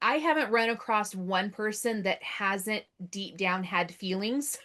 I haven't run across one person that hasn't deep down had feelings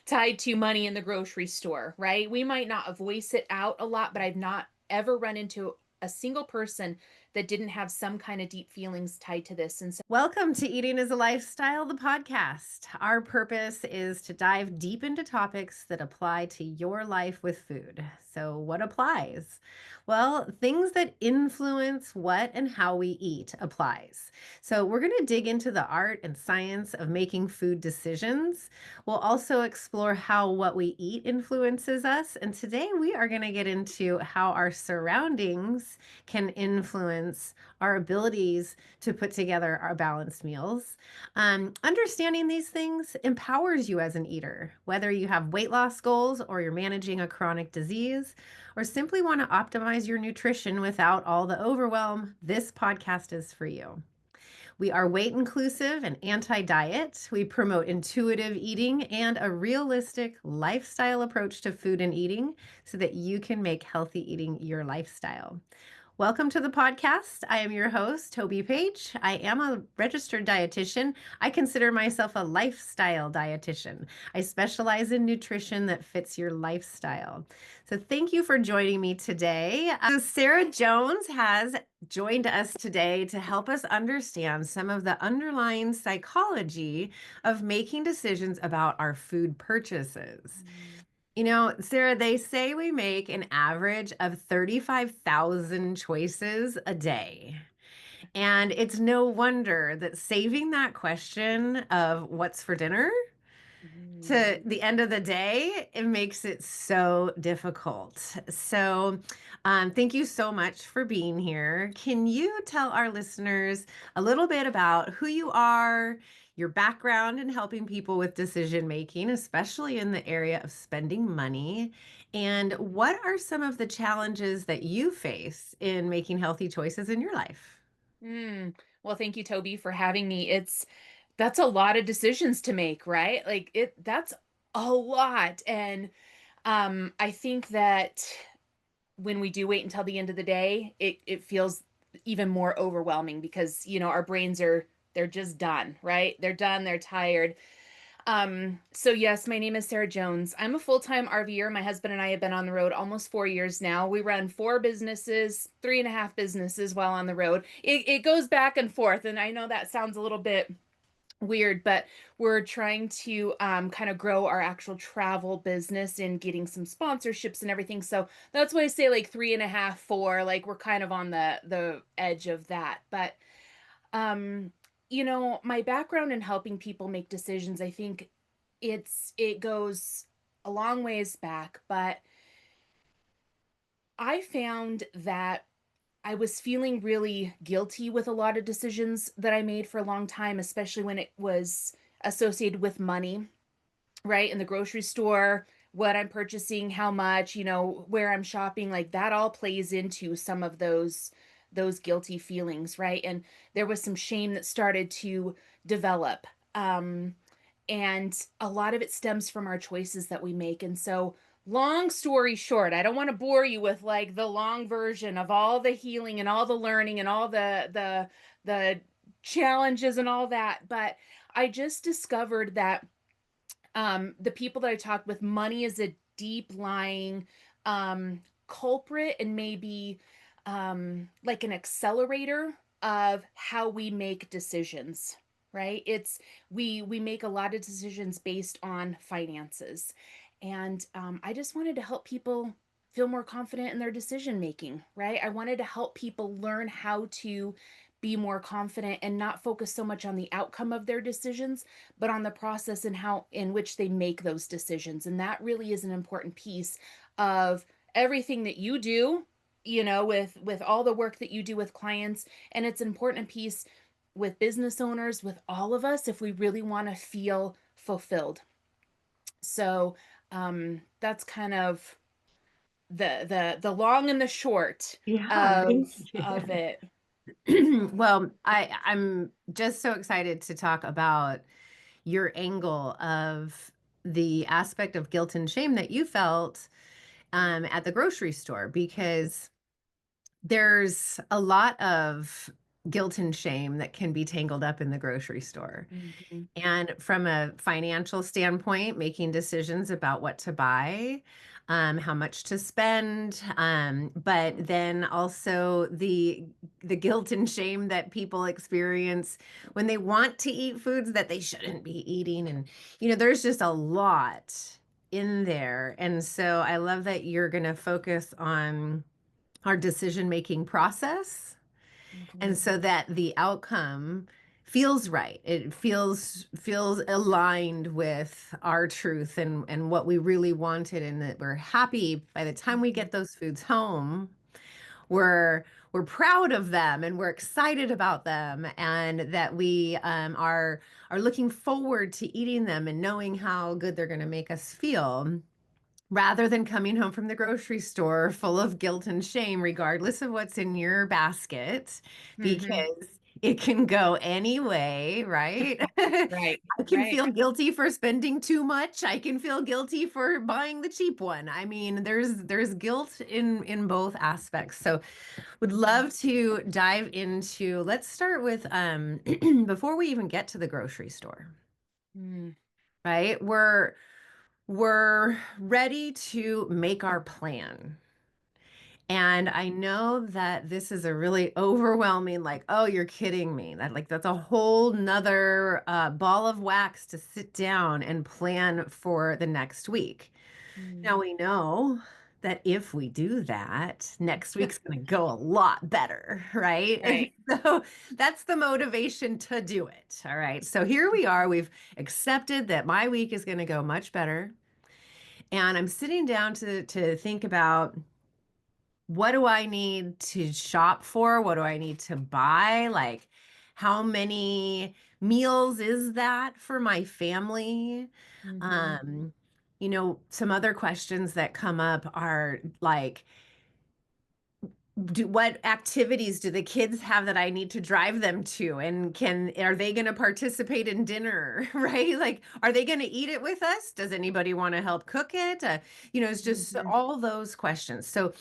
tied to money in the grocery store, right? We might not voice it out a lot, but I've not ever run into a single person that didn't have some kind of deep feelings tied to this. And so, Welcome to Eating as a Lifestyle, the podcast. Our purpose is to dive deep into topics that apply to your life with food. So, what applies? Well, things that influence what and how we eat applies. So, we're going to dig into the art and science of making food decisions. We'll also explore how what we eat influences us. And today we are going to get into how our surroundings can influence our abilities to put together our balanced meals. Understanding these things empowers you as an eater, whether you have weight loss goals or you're managing a chronic disease or simply want to optimize your nutrition without all the overwhelm. This podcast is for you. We are weight inclusive and anti diet. We promote intuitive eating and a realistic lifestyle approach to food and eating so that you can make healthy eating your lifestyle. Welcome to the podcast. I am your host, Toby Page. I am a registered dietitian. I consider myself a lifestyle dietitian. I specialize in nutrition that fits your lifestyle. So thank you for joining me today. Sarah Jones has joined us today to help us understand some of the underlying psychology of making decisions about our food purchases. Sarah, they say we make an average of 35,000 choices a day. And it's no wonder that saving that question of what's for dinner mm, to the end of the day, it makes it so difficult. So, thank you so much for being here. Can you tell our listeners a little bit about who you are, your background in helping people with decision making, especially in the area of spending money, and what are some of the challenges that you face in making healthy choices in your life? mm. Well, thank you, Toby, for having me. That's a lot of decisions to make, right? That's a lot. And I think that when we do wait until the end of the day, it feels even more overwhelming because, our brains they're just done, right? They're done, they're tired. So yes, my name is Sarah Jones. I'm a full-time RVer. My husband and I have been on the road almost 4 years now. We run four businesses, three and a half businesses while on the road. It goes back and forth, and I know that sounds a little bit weird, but we're trying to kind of grow our actual travel business and getting some sponsorships and everything. So that's why I say like three and a half, four. Like we're kind of on the edge of that. But um, my background in helping people make decisions, I think it goes a long ways back, but I found that I was feeling really guilty with a lot of decisions that I made for a long time, especially when it was associated with money, right? In the grocery store, what I'm purchasing, how much, where I'm shopping, like that all plays into some of those guilty feelings, right? And there was some shame that started to develop. And a lot of it stems from our choices that we make. And so, long story short, I don't want to bore you with like the long version of all the healing and all the learning and all the challenges and all that, but I just discovered that the people that I talked with, money is a deep lying culprit and maybe like an accelerator of how we make decisions, right? We make a lot of decisions based on finances. And I just wanted to help people feel more confident in their decision making, right? I wanted to help people learn how to be more confident and not focus so much on the outcome of their decisions, but on the process and how in which they make those decisions. And that really is an important piece of everything that you do, with all the work that you do with clients. And it's an important piece with business owners, with all of us, if we really want to feel fulfilled. So that's kind of the long and the short Yeah, thank of you. it. Well, I'm just so excited to talk about your angle of the aspect of guilt and shame that you felt at the grocery store because there's a lot of guilt and shame that can be tangled up in the grocery store. Mhm. And from a financial standpoint, making decisions about what to buy, how much to spend, but then also the guilt and shame that people experience when they want to eat foods that they shouldn't be eating. And there's just a lot in there. And so I love that you're going to focus on our decision making process, and Mhm. so that the outcome feels right. It feels aligned with our truth and what we really wanted, and that we're happy by the time we Mhm. get those foods home. We're proud of them, and we're excited about them, and that we are looking forward to eating them and knowing how good they're going to make us feel, rather than coming home from the grocery store full of guilt and shame, regardless of what's in your basket, Mhm. because it can go any way, right? Right. I can Right. feel guilty for spending too much. I can feel guilty for buying the cheap one. I mean, there's guilt in both aspects. So would Mhm. love to dive into, let's start with before we even get to the grocery store, Mm. right? We're ready to make our plan. And I know that this is a really overwhelming, like, oh, you're kidding me. That's a whole nother ball of wax to sit down and plan for the next week. Mm. Now we know that if we do that, next week's going to go a lot better, right? And Right. so that's the motivation to do it. All right. So here we are. We've accepted that my week is going to go much better. And I'm sitting down to think about, what do I need to shop for? What do I need to buy? Like, how many meals is that for my family? Mhm. Um, some other questions that come up are like, what activities do the kids have that I need to drive them to? And are they going to participate in dinner, right? Like, are they going to eat it with us? Does anybody want to help cook it? It's just Mhm. all those questions. So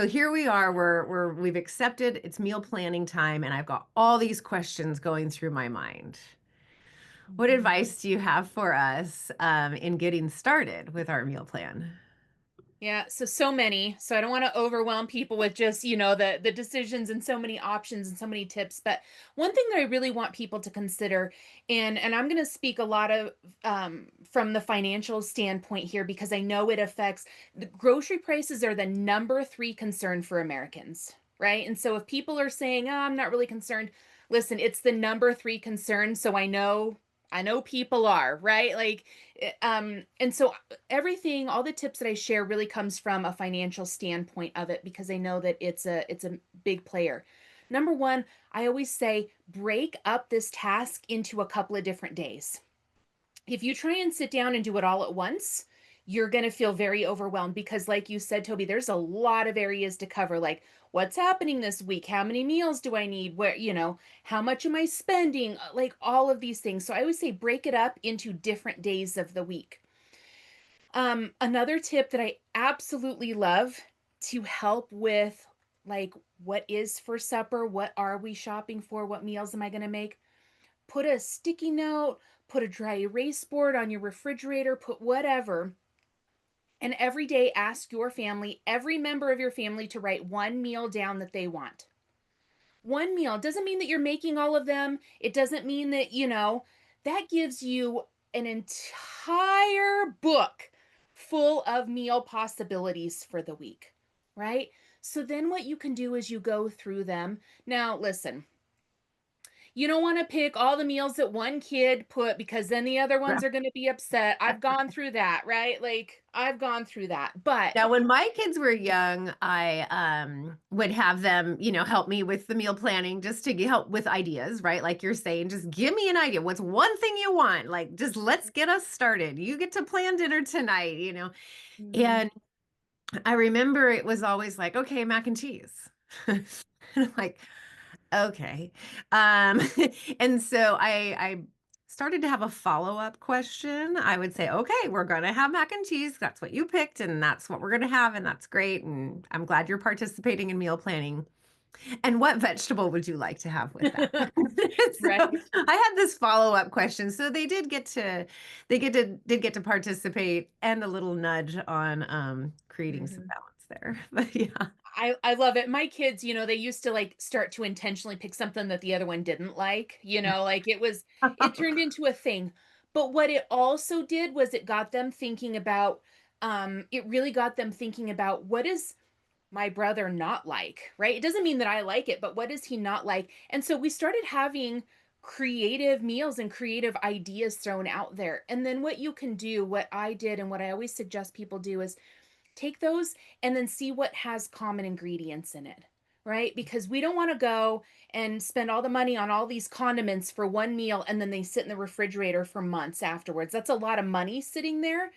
here we are, we've accepted it's meal planning time, and I've got all these questions going through my mind. What Mhm. advice do you have for us in getting started with our meal plan? Yeah, so many. So I don't want to overwhelm people with just, the decisions and so many options and so many tips, but one thing that I really want people to consider, and I'm going to speak a lot of from the financial standpoint here, because I know it affects, the grocery prices are the number 3 concern for Americans, right? And so if people are saying, "Oh, I'm not really concerned," listen, it's the number 3 concern, so I know people are, right? Like and so everything, all the tips that I share really comes from a financial standpoint of it, because I know that it's a big player. Number one, I always say break up this task into a couple of different days. If you try and sit down and do it all at once, you're going to feel very overwhelmed, because like you said, Toby, there's a lot of areas to cover, like what's happening this week, how many meals do I need, where, how much am I spending, like all of these things. So I always say break it up into different days of the week. Another tip that I absolutely love to help with, like, what is for supper, what are we shopping for, what meals am I going to make? Put a sticky note, put a dry erase board on your refrigerator, put whatever. And every day ask your family, every member of your family, to write one meal down that they want. One meal doesn't mean that you're making all of them. It doesn't mean that, that gives you an entire book full of meal possibilities for the week, right? So then what you can do is you go through them. Now, listen, you don't want to pick all the meals that one kid put, because then the other ones are going to be upset. I've gone through that, right? Like, I've gone through that. But Now, when my kids were young, I would have them, help me with the meal planning, just to help with ideas, right? Like you're saying, just give me an idea. What's one thing you want? Like, just let's get us started. You get to plan dinner tonight. Mhm. And I remember it was always like, okay, mac and cheese. And I'm like, okay. Um, and so I started to have a follow-up question. I would say, okay, we're gonna have mac and cheese. That's what you picked, and that's what we're gonna have, and that's great. And I'm glad you're participating in meal planning. And what vegetable would you like to have with that? So Right. I had this follow-up question. So they did get to participate and a little nudge on creating some Mhm. balance there. But yeah. I love it. My kids, they used to like start to intentionally pick something that the other one didn't like, like it turned into a thing. But what it also did was it got them thinking about it really got them thinking about what is my brother not like, right? It doesn't mean that I like it, but what does he not like? And so we started having creative meals and creative ideas thrown out there. And then what you can do, what I did and what I always suggest people do is take those and then see what has common ingredients in it, right? Because we don't want to go and spend all the money on all these condiments for one meal and then they sit in the refrigerator for months afterwards. That's a lot of money sitting there.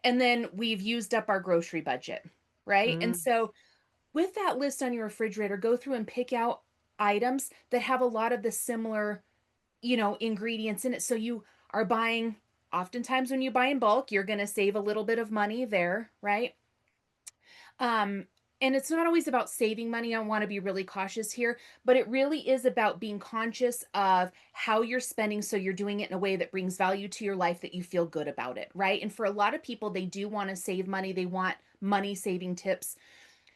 And then we've used up our grocery budget, right? And Mm. so with that list on your refrigerator, go through and pick out items that have a lot of the similar, ingredients in it. So you are buying, oftentimes when you buy in bulk, you're going to save a little bit of money there, right? Um, and it's not always about saving money. I want to be really cautious here, but it really is about being conscious of how you're spending so you're doing it in a way that brings value to your life that you feel good about it, right? And for a lot of people, they do want to save money. They want money saving tips.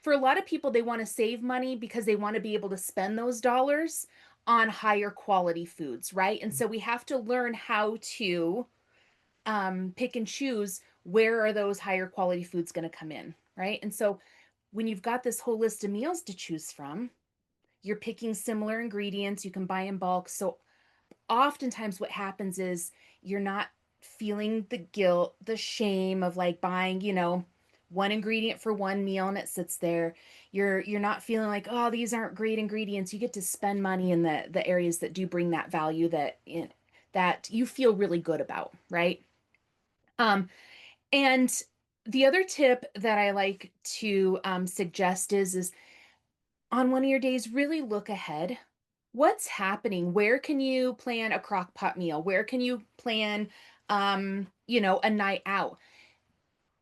For a lot of people, they want to save money because they want to be able to spend those dollars on higher quality foods, right? And so we have to learn how to pick and choose where are those higher quality foods going to come in, right? And so when you've got this whole list of meals to choose from, you're picking similar ingredients you can buy in bulk. So oftentimes what happens is you're not feeling the guilt, the shame of like buying, one ingredient for one meal and it sits there. You're not feeling like, oh, these aren't great ingredients. You get to spend money in the areas that do bring that value that you feel really good about, right? Um, and the other tip that I like to suggest is on one of your days, really look ahead. What's happening? Where can you plan a crock pot meal? Where can you plan, a night out?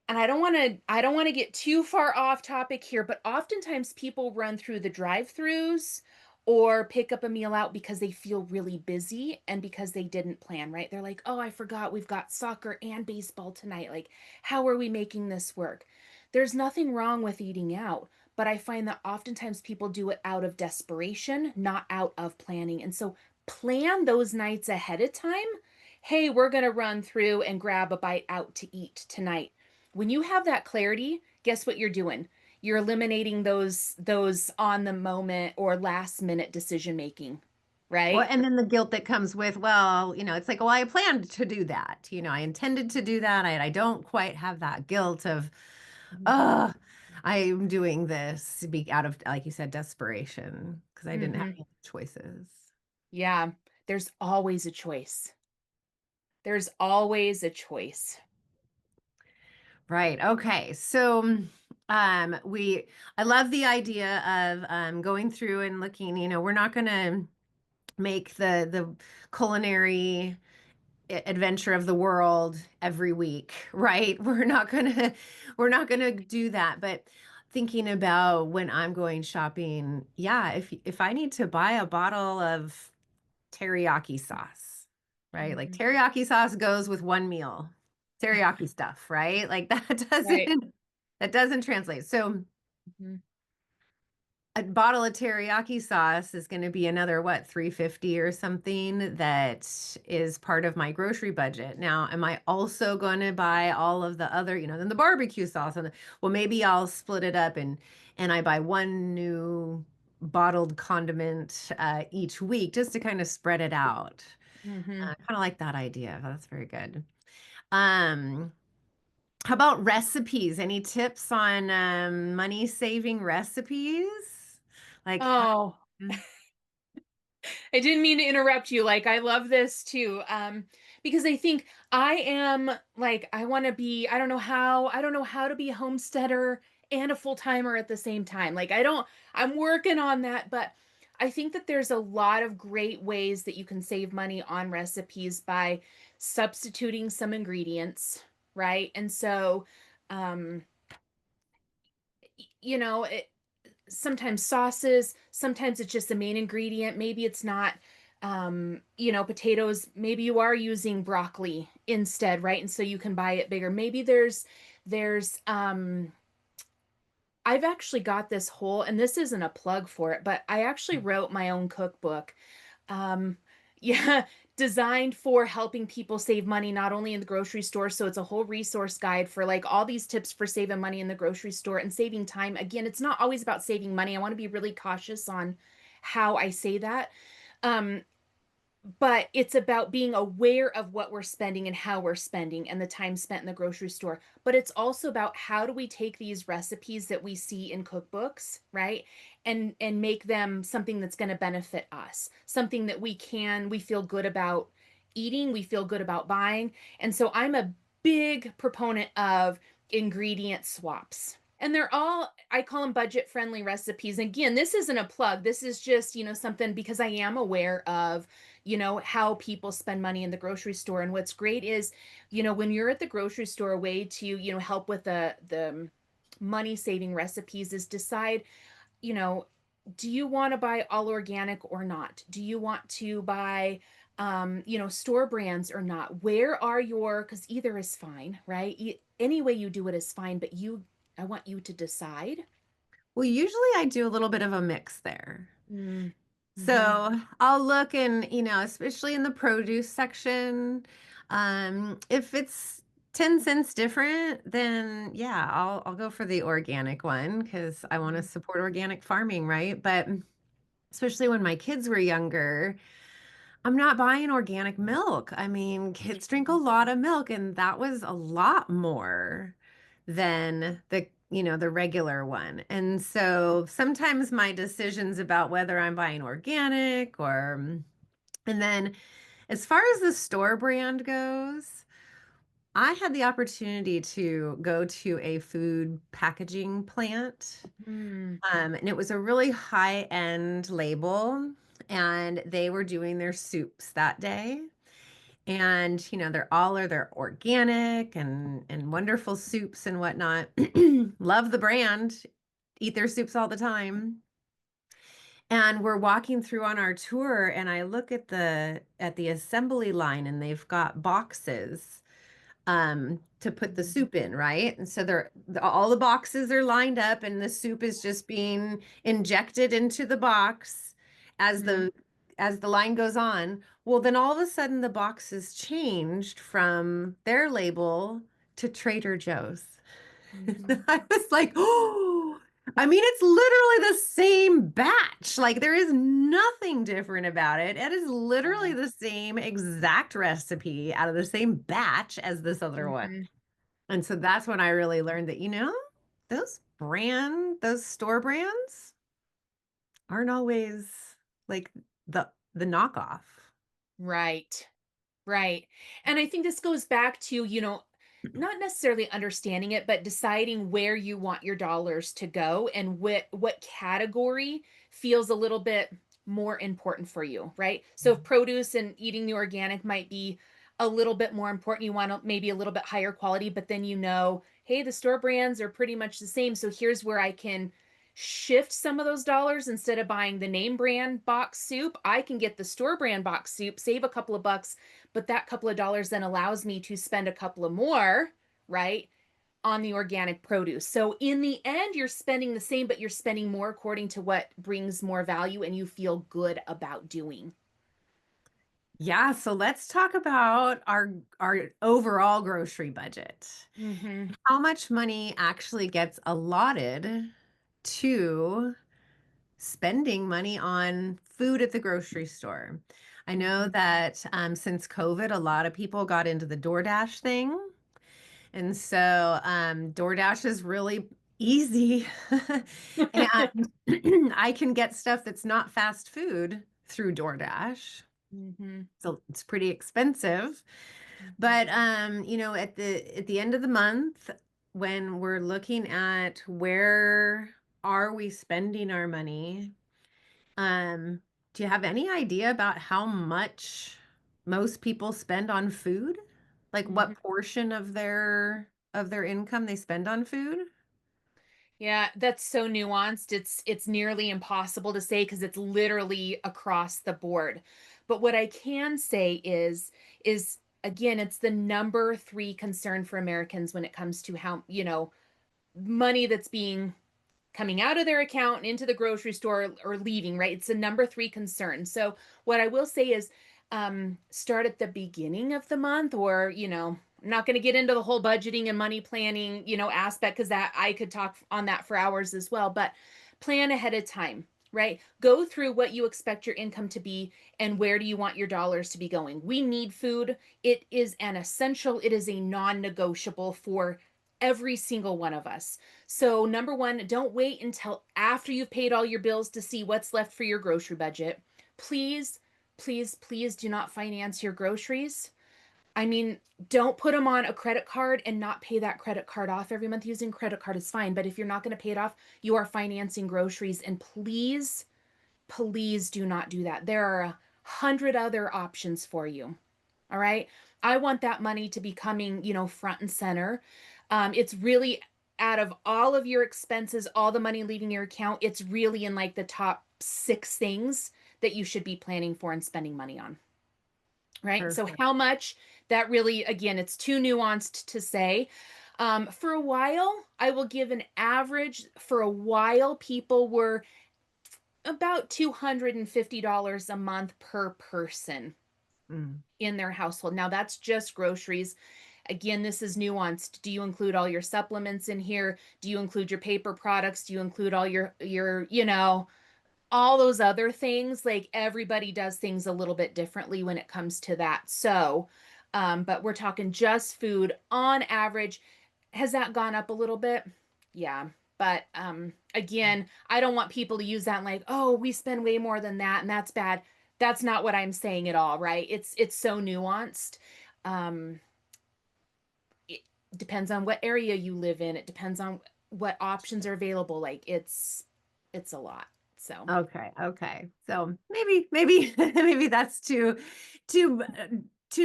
And I don't want to get too far off topic here, but oftentimes people run through the drive-throughs or pick up a meal out because they feel really busy and because they didn't plan, right? They're like, "Oh, I forgot we've got soccer and baseball tonight. Like, how are we making this work?" There's nothing wrong with eating out, but I find that oftentimes people do it out of desperation, not out of planning. And so plan those nights ahead of time. Hey, we're going to run through and grab a bite out to eat tonight. When you have that clarity, guess what you're doing? You're eliminating those on the moment or last minute decision making, Well, right? and then the guilt that comes with, well, it's like, well, I planned to do that. I intended to do that. I don't quite have that guilt of, oh, I'm doing this out of, like you said, desperation because I didn't have Mm-hmm. any choices. Yeah, there's always a choice. There's always a choice. Right. Okay. So, I love the idea of going through and looking, we're not going to make the culinary adventure of the world every week, right? We're not going to do that, but thinking about when I'm going shopping, yeah, if I need to buy a bottle of teriyaki sauce, right? Like Mm-hmm. teriyaki sauce goes with one meal. Teriyaki stuff, right? Like that Right. doesn't translate. So Mm-hmm. a bottle of teriyaki sauce is going to be another what, 350 or something that is part of my grocery budget. Now, am I also going to buy all of the other, then the barbecue sauce and well, maybe I'll split it up and I buy one new bottled condiment each week just to kind of spread it out. Mm-hmm. Kind of like that idea. That's very good. Um, how about recipes? Any tips on money saving recipes? Like how Oh, I didn't mean to interrupt you. Like, I love this too. Because I think I am like, I don't know how to be a homesteader and a full-timer at the same time. Like, I'm working on that, but I think that there's a lot of great ways that you can save money on recipes by substituting some ingredients, right? And so, um, you know, sometimes sauces, sometimes it's just the main ingredient. Maybe it's not, potatoes. Maybe you are using broccoli instead, right? And so you can buy it bigger. Maybe there's I've actually got this whole, and this isn't a plug for it, but I actually wrote my own cookbook. Um, yeah, designed for helping people save money, not only in the grocery store. So it's a whole resource guide for like all these tips for saving money in the grocery store and saving time. Again, it's not always about saving money. I want to be really cautious on how I say that. Um, but it's about being aware of what we're spending and how we're spending and the time spent in the grocery store. But it's also about how do we take these recipes that we see in cookbooks, right? And make them something that's going to benefit us, something that we feel good about eating, we feel good about buying. And so I'm a big proponent of ingredient swaps. And they're all, I call them budget friendly recipes. Again, this isn't a plug. This is just, something because I am aware of how people spend money in the grocery store. And what's great is, when you're at the grocery store, a way to, help with the money saving recipes is decide, you know, do you want to buy all organic or not? Do you want to buy store brands or not? Where are your, because either is fine, right? Any way you do it is fine, but I want you to decide. Well, usually I do a little bit of a mix there. Mm. Mm-hmm. So I'll look and, especially in the produce section, if it's 10 cents different, then yeah, I'll go for the organic one because I want to support organic farming, right? But especially when my kids were younger, I'm not buying organic milk. I mean, kids drink a lot of milk, and that was a lot more than the regular one. And so sometimes my decisions about whether I'm buying organic and then as far as the store brand goes, I had the opportunity to go to a food packaging plant. Mm-hmm. And it was a really high-end label, and they were doing their soups that day. And they're organic and wonderful soups and whatnot. Love the brand, eat their soups all the time. And we're walking through on our tour, and I look at the assembly line, and they've got boxes to put the soup in, right? And so all the boxes are lined up, and the soup is just being injected into the box as Mm-hmm. the line goes on. Well, then all of a sudden the boxes changed from their label to Trader Joe's. Mm-hmm. I was like, oh, I mean, it's literally the same batch. Like, there is nothing different about it. It is literally the same exact recipe out of the same batch as this other one. Mm-hmm. And so that's when I really learned that, those store brands aren't always like the knockoff. Right. Right. And I think this goes back to, not necessarily understanding it, but deciding where you want your dollars to go and what category feels a little bit more important for you, right? So if produce and eating the organic might be a little bit more important, you want maybe a little bit higher quality, but then hey, the store brands are pretty much the same. So here's where I can shift some of those dollars. Instead of buying the name brand box soup, I can get the store brand box soup, save a couple of bucks, but that couple of dollars then allows me to spend a couple of more, right, on the organic produce. So in the end, you're spending the same, but you're spending more according to what brings more value and you feel good about doing. Yeah, so let's talk about our overall grocery budget. Mm-hmm. How much money actually gets allotted to spending money on food at the grocery store? I know Mm-hmm. that since COVID, a lot of people got into the DoorDash thing. And so DoorDash is really easy. And I can get stuff that's not fast food through DoorDash. Mm-hmm. So it's pretty expensive. But at the end of the month, when we're looking at where are we spending our money, do you have any idea about how much most people spend on food? Like Mm-hmm. what portion of their income they spend on food? Yeah, that's so nuanced. It's nearly impossible to say because it's literally across the board. But what I can say is again, it's the number three concern for Americans when it comes to how, money that's being coming out of their account and into the grocery store or leaving, right? It's the number three concern. So what I will say is start at the beginning of the month, or, I'm not going to get into the whole budgeting and money planning, aspect, because that I could talk on that for hours as well, but plan ahead of time. Right? Go through what you expect your income to be and where do you want your dollars to be going. We need food. It is an essential, it is a non negotiable for every single one of us. So, number one, don't wait until after you've paid all your bills to see what's left for your grocery budget. Please, please, please do not finance your groceries. I mean, don't put them on a credit card and not pay that credit card off every month. Using credit card is fine, but if you're not going to pay it off, you are financing groceries. And please, please do not do that. There are 100 other options for you. All right. I want that money to be coming, front and center. It's really out of all of your expenses, all the money leaving your account, it's really in like the top six things that you should be planning for and spending money on. Right. So, Perfect. how much that really, again, it's too nuanced to say. For a while, I will give an average. For a while, people were about $250 a month per person Mm. in their household. Now, that's just groceries. Again, this is nuanced. Do you include all your supplements in here? Do you include your paper products? Do you include all your, all those other things? Like everybody does things a little bit differently when it comes to that. So, but we're talking just food on average. Has that gone up a little bit? Yeah. But again, I don't want people to use that like, oh, we spend way more than that and that's bad. That's not what I'm saying at all, right? It's so nuanced. Um, it depends on what area you live in. It depends on what options are available. Like it's a lot. So, Okay, okay. So maybe maybe that's too too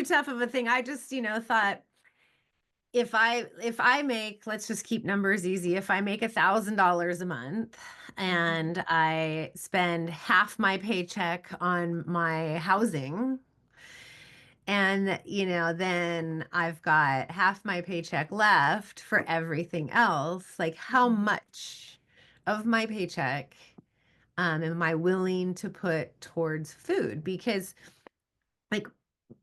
tough of a thing. I just, thought if I make, let's just keep numbers easy. If I make $1,000 a month mhm, and I spend half my paycheck on my housing, and, then I've got half my paycheck left for everything else, like how mhm, much of my paycheck am I willing to put towards food? Because, like,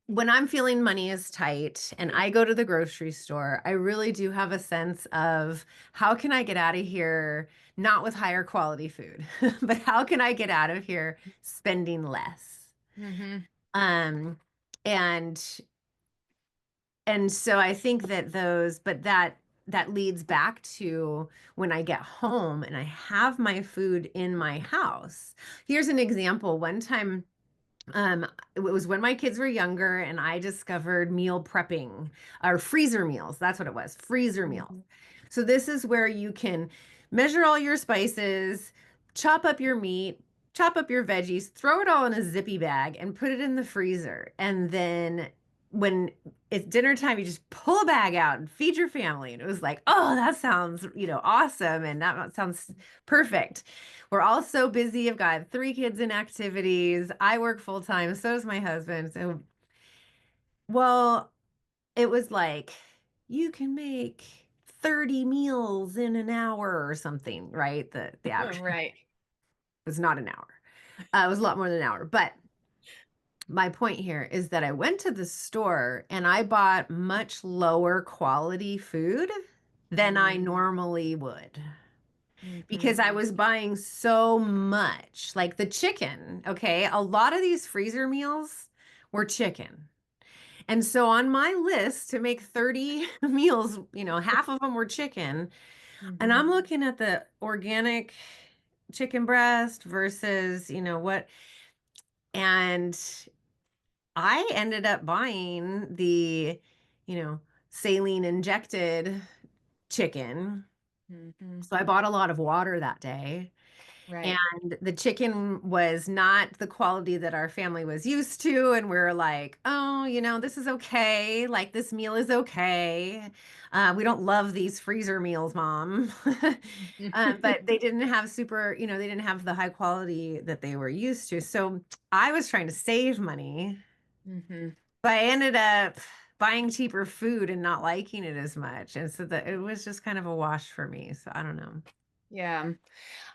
when I'm feeling money is tight and I go to the grocery store, I really do have a sense of how can I get out of here, not with higher quality food, but how can I get out of here spending less? mhm, Um, and so I think that that leads back to when I get home and I have my food in my house. Here's an example. One time, it was when my kids were younger and I discovered meal prepping, or freezer meals. That's what it was, freezer meals. mhm, So this is where you can measure all your spices, chop up your meat, chop up your veggies, throw it all in a zippy bag and put it in the freezer. And then when it's dinner time, you just pull a bag out and feed your family. And it was like, oh, that sounds, awesome. And that sounds perfect. We're all so busy. I've got three kids in activities. I work full time. So does my husband. So, well, it was like you can make 30 meals in an hour or something, right? The average right. was not an hour. It was a lot more than an hour. But my point here is that I went to the store and I bought much lower quality food than I Mhm, normally would, because I mhm, was buying so much, like the chicken. Okay. A lot of these freezer meals were chicken. And so on my list to make 30 meals, half of them were chicken. And mhm, I'm looking at the organic chicken breast versus, what, and I ended up buying the, you know, saline injected chicken. mhm, So I bought a lot of water that day. Right. And the chicken was not the quality that our family was used to, and we're like, "Oh, this is okay, like, this meal is okay. We don't love these freezer meals, mom." But they didn't have they didn't have the high quality that they were used to, so I was trying to save money, Hmm. but I ended up buying cheaper food and not liking it as much, and so that it was just kind of a wash for me, so I don't know. Yeah.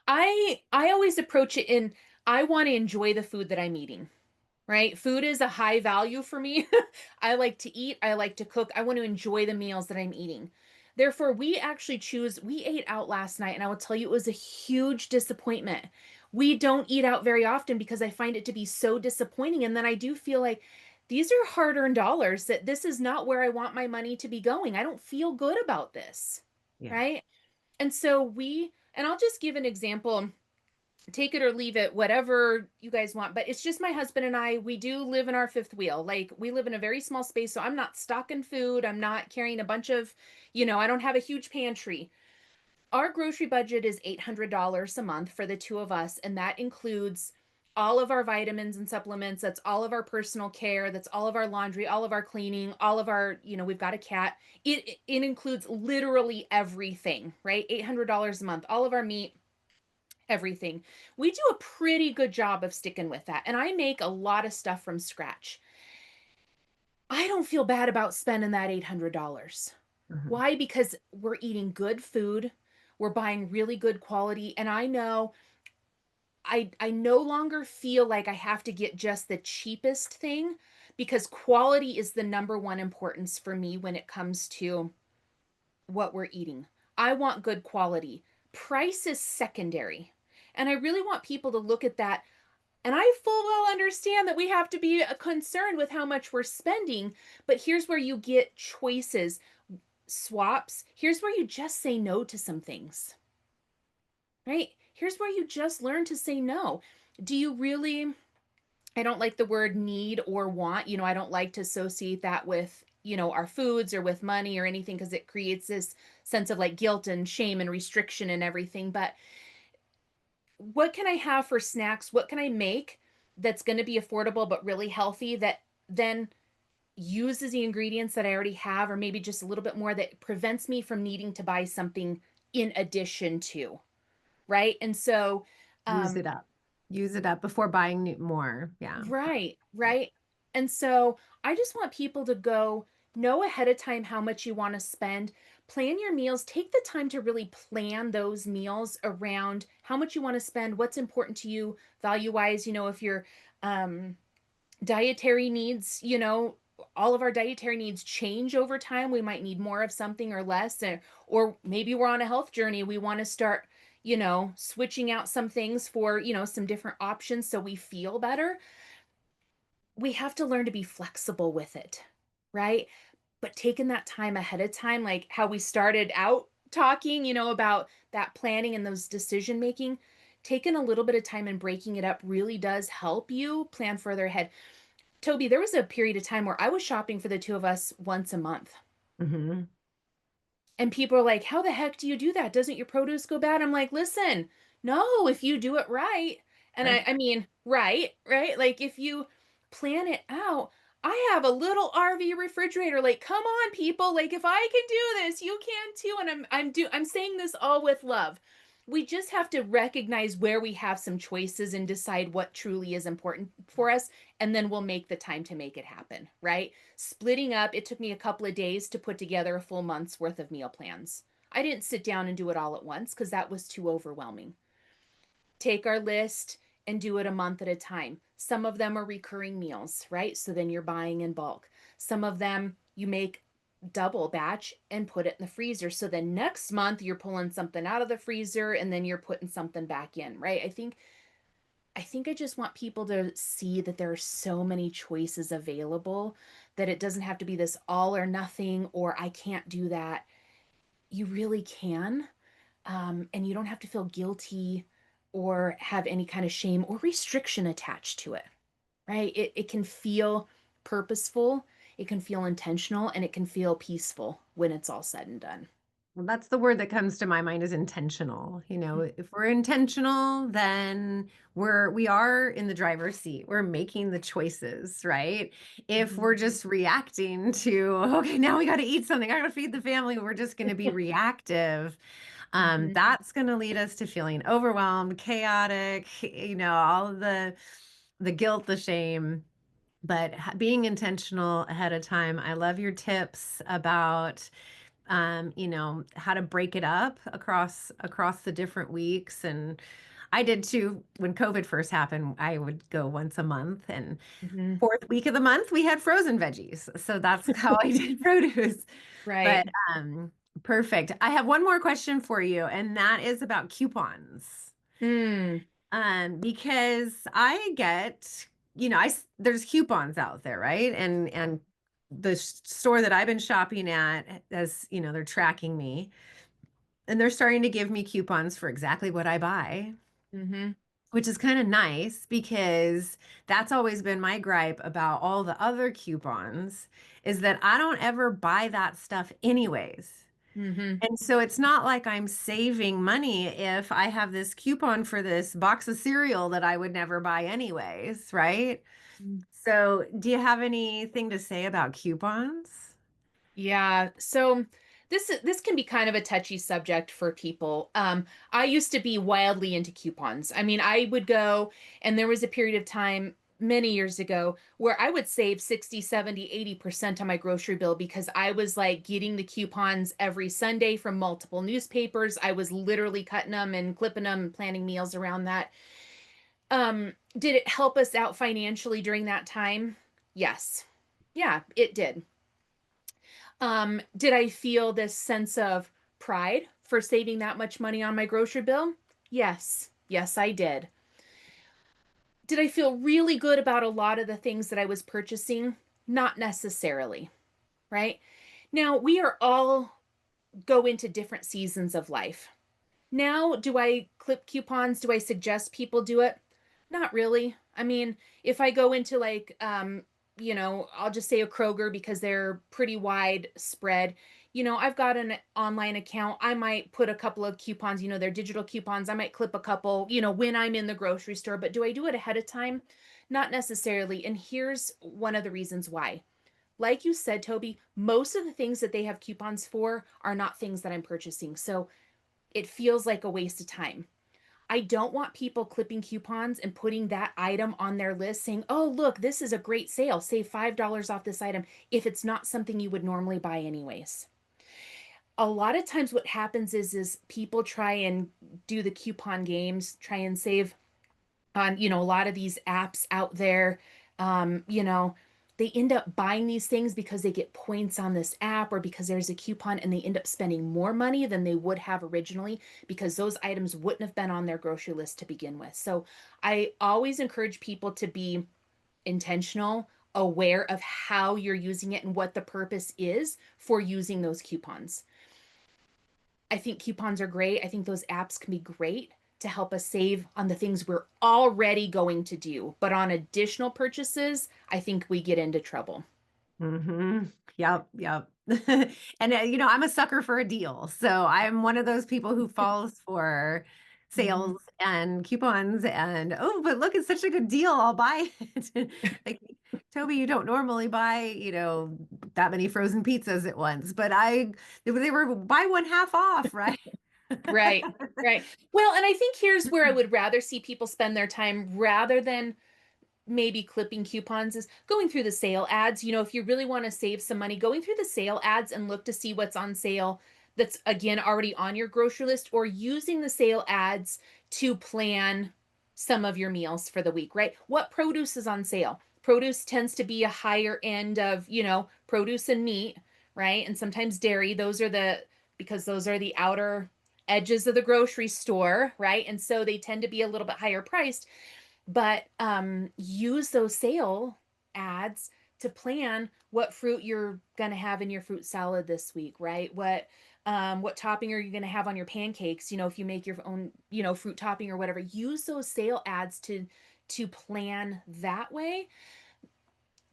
I always approach it in I want to enjoy the food that I'm eating. Right? Food is a high value for me. I like to eat, I like to cook, I want to enjoy the meals that I'm eating. Therefore, we ate out last night, and I will tell you it was a huge disappointment. We don't eat out very often because I find it to be so disappointing. And then I do feel like these are hard earned dollars, that this is not where I want my money to be going. I don't feel good about this. Yeah. Right. And so and I'll just give an example, take it or leave it, whatever you guys want. But it's just my husband and I. We do live in our fifth wheel. Like, we live in a very small space. So I'm not stocking food. I'm not carrying a bunch of, I don't have a huge pantry. Our grocery budget is $800 a month for the two of us. And that includes all of our vitamins and supplements. That's all of our personal care. That's all of our laundry, all of our cleaning, all of our, we've got a cat. It includes literally everything, right? $800 a month, all of our meat, everything. We do a pretty good job of sticking with that. And I make a lot of stuff from scratch. I don't feel bad about spending that $800. Mhm. Why? Because we're eating good food, we're buying really good quality, and I know I no longer feel like I have to get just the cheapest thing, because quality is the number one importance for me when it comes to what we're eating. I want good quality. Price is secondary. And I really want people to look at that. And I full well understand that we have to be concerned with how much we're spending, but here's where you get choices, swaps. Here's where you just say no to some things, right? Here's where you just learn to say no. Do you really, I don't like the word need or want. I don't like to associate that with, our foods or with money or anything, because it creates this sense of like guilt and shame and restriction and everything. But what can I have for snacks? What can I make that's going to be affordable but really healthy, that then uses the ingredients that I already have, or maybe just a little bit more, that prevents me from needing to buy something in addition to, right? And so, Use um, it up. Use it up before buying more. Yeah. right, right. And so I just want people to know ahead of time how much you want to spend. Plan your meals. Take the time to really plan those meals around how much you want to spend, what's important to you value wise. If your um, dietary needs, all of our dietary needs change over time. We might need more of something or less, or maybe we're on a health journey. We want to start, switching out some things for, some different options so we feel better. We have to learn to be flexible with it, right? But taking that time ahead of time, like how we started out talking, about that planning and those decision making, taking a little bit of time and breaking it up really does help you plan further ahead. Toby, there was a period of time where I was shopping for the two of us once a month. Mhm. And people are like, "How the heck do you do that? Doesn't your produce go bad?" I'm like, "Listen, no, if you do it right." And I mean, right, right? Like, if you plan it out, I have a little RV refrigerator. Like, come on, people. Like, if I can do this, you can too. And I'm saying this all with love. We just have to recognize where we have some choices and decide what truly is important for us, and then we'll make the time to make it happen, right? Splitting up, it took me a couple of days to put together a full month's worth of meal plans. I didn't sit down and do it all at once because that was too overwhelming. Take our list and do it a month at a time. Some of them are recurring meals, right? So then you're buying in bulk. Some of them you make double batch and put it in the freezer. So then next month you're pulling something out of the freezer and then you're putting something back in, right? I think I just want people to see that there are so many choices available, that it doesn't have to be this all or nothing, or I can't do that. You really can. And you don't have to feel guilty or have any kind of shame or restriction attached to it, right? It can feel purposeful, it can feel intentional, and it can feel peaceful when it's all said and done. Well, that's the word that comes to my mind is intentional. You know, if we're intentional, then we are in the driver's seat. We're making the choices, right? If Mhm. we're just reacting to, okay, now we got to eat something, I got to feed the family, we're just going to be reactive. Mhm. That's going to lead us to feeling overwhelmed, chaotic, all of the guilt, the shame. But being intentional ahead of time, I love your tips about how to break it up across the different weeks. And I did too when COVID first happened. I would go once a month, and Mhm. fourth week of the month we had frozen veggies. So that's how I did produce. Right. But perfect. I have one more question for you, and that is about coupons. Mm. Because I get, there's coupons out there, right? And the store that I've been shopping at, as they're tracking me, and they're starting to give me coupons for exactly what I buy, Mhm. which is kind of nice because that's always been my gripe about all the other coupons is that I don't ever buy that stuff anyways. Mhm. And so it's not like I'm saving money if I have this coupon for this box of cereal that I would never buy anyways, right? So, do you have anything to say about coupons? Yeah. So this can be kind of a touchy subject for people. I used to be wildly into coupons. I mean, I would go and there was a period of time many years ago where I would save 60, 70, 80% on my grocery bill because I was like getting the coupons every Sunday from multiple newspapers. I was literally cutting them and clipping them and planning meals around that. Did it help us out financially during that time? Yes. Yeah, it did. Did I feel this sense of pride for saving that much money on my grocery bill? Yes. Yes, I did. Did I feel really good about a lot of the things that I was purchasing? Not necessarily, right? Now, we are all go into different seasons of life. Now, do I clip coupons? Do I suggest people do it? Not really. I mean, if I go into like I'll just say a Kroger because they're pretty widespread. I've got an online account. I might put a couple of coupons, they're digital coupons. I might clip a couple, when I'm in the grocery store, but do I do it ahead of time? Not necessarily. And here's one of the reasons why. Like you said, Toby, most of the things that they have coupons for are not things that I'm purchasing. So it feels like a waste of time. I don't want people clipping coupons and putting that item on their list saying, oh, look, this is a great sale. Save $5 off this item if it's not something you would normally buy anyways. A lot of times what happens is people try and do the coupon games, try and save on a lot of these apps out there. They end up buying these things because they get points on this app or because there's a coupon and they end up spending more money than they would have originally because those items wouldn't have been on their grocery list to begin with. So I always encourage people to be intentional, aware of how you're using it and what the purpose is for using those coupons. I think coupons are great. I think those apps can be great to help us save on the things we're already going to do. But on additional purchases, I think we get into trouble. Mm-hmm. Yep, yep. And I'm a sucker for a deal. So I'm one of those people who falls for Mhm. sales and coupons and oh, but look, it's such a good deal. I'll buy it. Like Toby, you don't normally buy, that many frozen pizzas at once, but they were buy one half off, right? Right, right. Well, and I think here's where I would rather see people spend their time rather than maybe clipping coupons is going through the sale ads. If you really want to save some money, going through the sale ads and look to see what's on sale that's again already on your grocery list or using the sale ads to plan some of your meals for the week, right? What produce is on sale? Produce tends to be a higher end of, produce and meat, right? And sometimes dairy. Because those are the outer edges of the grocery store, right? And so they tend to be a little bit higher priced, but use those sale ads to plan what fruit you're going to have in your fruit salad this week, right? What topping are you going to have on your pancakes, if you make your own, fruit topping or whatever. Use those sale ads to plan that way.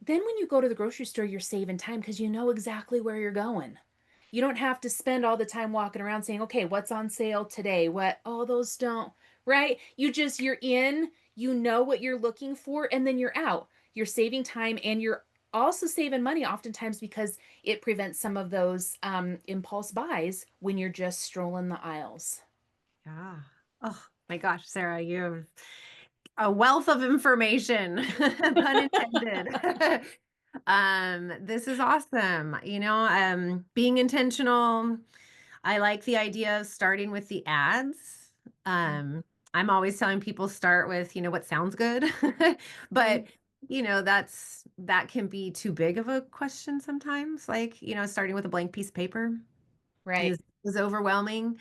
Then when you go to the grocery store, you're saving time because you know exactly where you're going. You don't have to spend all the time walking around saying, okay, what's on sale today? What? Oh, those don't, right? You're in, you know what you're looking for, and then you're out. You're saving time and you're also saving money oftentimes because it prevents some of those impulse buys when you're just strolling the aisles. Yeah. Oh my gosh, Sarah, you have a wealth of information, pun intended. This is awesome. Being intentional. I like the idea of starting with the ads. Um, I'm always telling people start with, what sounds good. But, Mhm. that can be too big of a question sometimes, like, starting with a blank piece of paper Right. is overwhelming.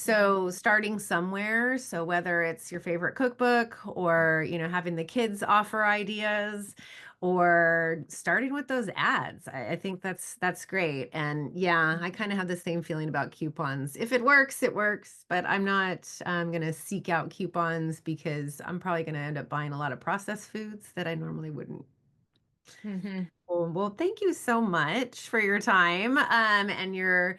Mhm. So starting somewhere, so whether it's your favorite cookbook or, having the kids offer ideas or starting with those ads, I think that's great. And yeah, I kind of have the same feeling about coupons. If it works, it works, but I'm not going to seek out coupons because I'm probably going to end up buying a lot of processed foods that I normally wouldn't. Mhm. Well, thank you so much for your time, and your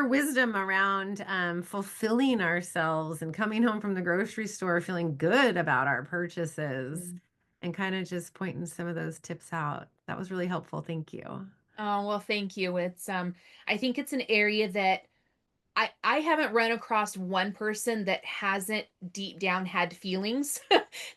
wisdom around fulfilling ourselves and coming home from the grocery store feeling good about our purchases, Mhm. and kind of just pointing some of those tips out. That was really helpful. Thank you. Oh, well, thank you. I think it's an area that I haven't run across one person that hasn't deep down had feelings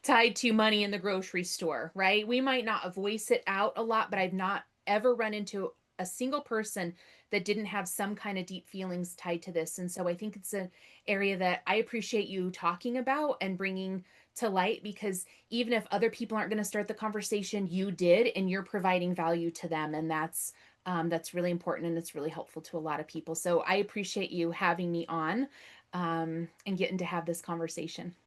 tied to money in the grocery store, right? We might not voice it out a lot, but I've not ever run into a single person that didn't have some kind of deep feelings tied to this. And so I think it's an area that I appreciate you talking about and bringing to light, because even if other people aren't going to start the conversation, you did, and you're providing value to them. And that's really important and it's really helpful to a lot of people. So I appreciate you having me on and getting to have this conversation.